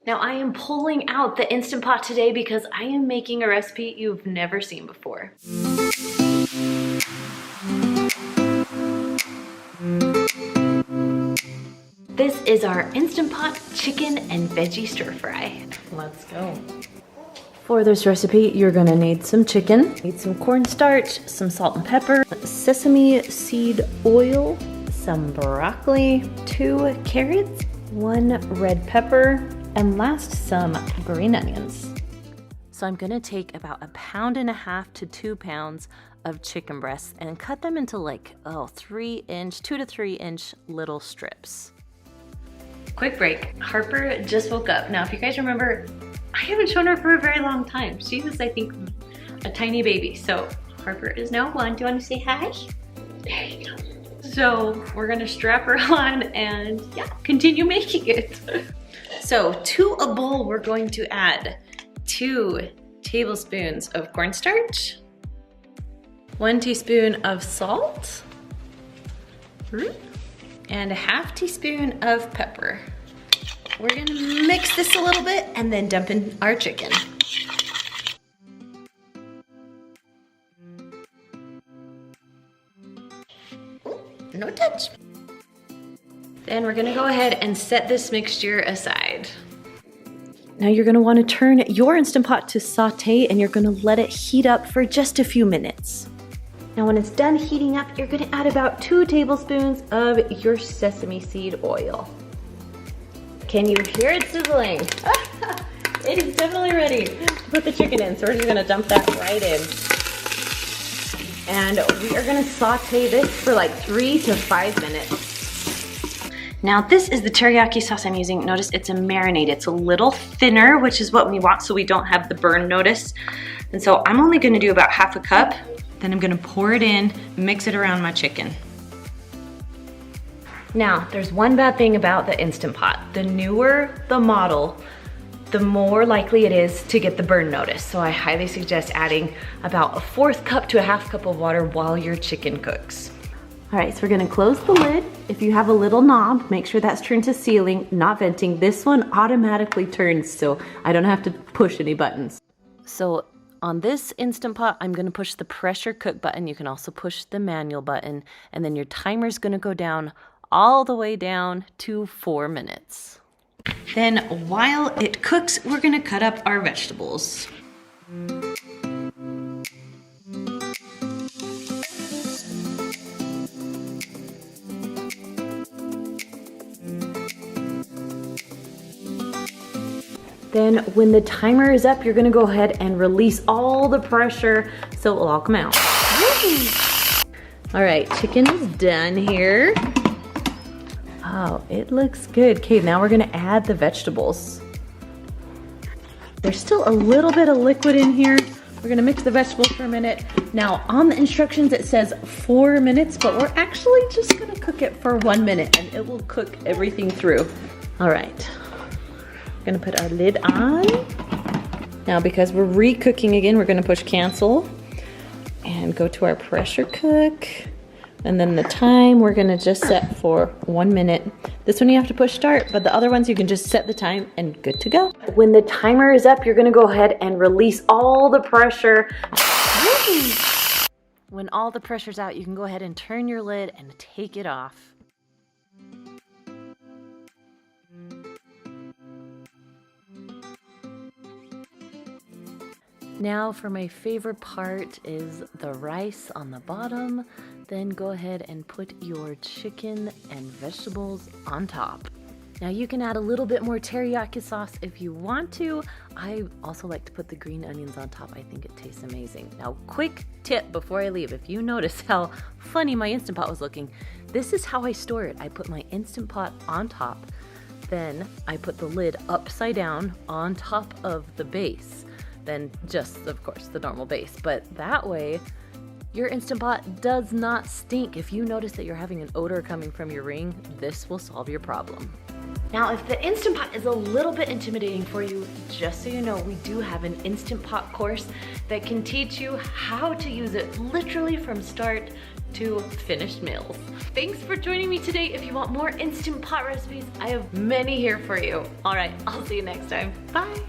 Now I am pulling out the Instant Pot today because I am making a recipe you've never seen before. This is our Instant Pot chicken and veggie stir fry. Let's go. For this recipe, you're gonna need some chicken, need some cornstarch, some salt and pepper, sesame seed oil, some broccoli, 2 carrots, 1 red pepper, and last some green onions. So I'm gonna take about 1.5 pounds to 2 pounds of chicken breasts and cut them into like, 2 to 3 inch little strips. Quick break, Harper just woke up. Now, if you guys remember, I haven't shown her for a very long time. She was, I think, a tiny baby. So Harper is now 1. Do you want to say hi? There you go. So we're gonna strap her on and yeah, continue making it. So to a bowl, we're going to add 2 tablespoons of cornstarch, 1 teaspoon of salt, and 1/2 teaspoon of pepper. We're gonna mix this a little bit and then dump in our chicken. Ooh, no touch. Then we're gonna go ahead and set this mixture aside. Now you're gonna wanna turn your Instant Pot to saute and you're gonna let it heat up for just a few minutes. Now when it's done heating up, you're gonna add about 2 tablespoons of your sesame seed oil. Can you hear it sizzling? It is definitely ready to put the chicken in, so we're just gonna dump that right in. And we are gonna saute this for like 3 to 5 minutes. Now this is the teriyaki sauce I'm using. Notice it's a marinade. It's a little thinner, which is what we want so we don't have the burn notice. And so I'm only gonna do about 1/2 cup. Then I'm gonna pour it in, mix it around my chicken. Now, there's one bad thing about the Instant Pot. The newer the model, the more likely it is to get the burn notice. So I highly suggest adding about 1/4 cup to 1/2 cup of water while your chicken cooks. All right, so we're gonna close the lid. If you have a little knob, make sure that's turned to sealing, not venting. This one automatically turns, so I don't have to push any buttons. So on this Instant Pot, I'm gonna push the pressure cook button. You can also push the manual button, and then your timer's gonna go down all the way down to 4 minutes. Then while it cooks, we're gonna cut up our vegetables. Then when the timer is up, you're gonna go ahead and release all the pressure so it'll all come out. All right, chicken is done here. Oh, it looks good. Okay, now we're gonna add the vegetables. There's still a little bit of liquid in here. We're gonna mix the vegetables for a minute. Now, on the instructions, it says 4 minutes, but we're actually just gonna cook it for 1 minute and it will cook everything through. All right. Gonna put our lid on. Now because we're re-cooking again, we're gonna push cancel and go to our pressure cook. And then the time we're gonna just set for 1 minute. This one you have to push start, but the other ones you can just set the time and good to go. When the timer is up, you're gonna go ahead and release all the pressure. When all the pressure's out, you can go ahead and turn your lid and take it off. Now for my favorite part is the rice on the bottom. Then go ahead and put your chicken and vegetables on top. Now you can add a little bit more teriyaki sauce if you want to. I also like to put the green onions on top. I think it tastes amazing. Now quick tip before I leave, if you notice how funny my Instant Pot was looking, this is how I store it. I put my Instant Pot on top, then I put the lid upside down on top of the base. Then just, of course, the normal base. But that way, your Instant Pot does not stink. If you notice that you're having an odor coming from your ring, this will solve your problem. Now, if the Instant Pot is a little bit intimidating for you, just so you know, we do have an Instant Pot course that can teach you how to use it literally from start to finished meals. Thanks for joining me today. If you want more Instant Pot recipes, I have many here for you. All right, I'll see you next time. Bye.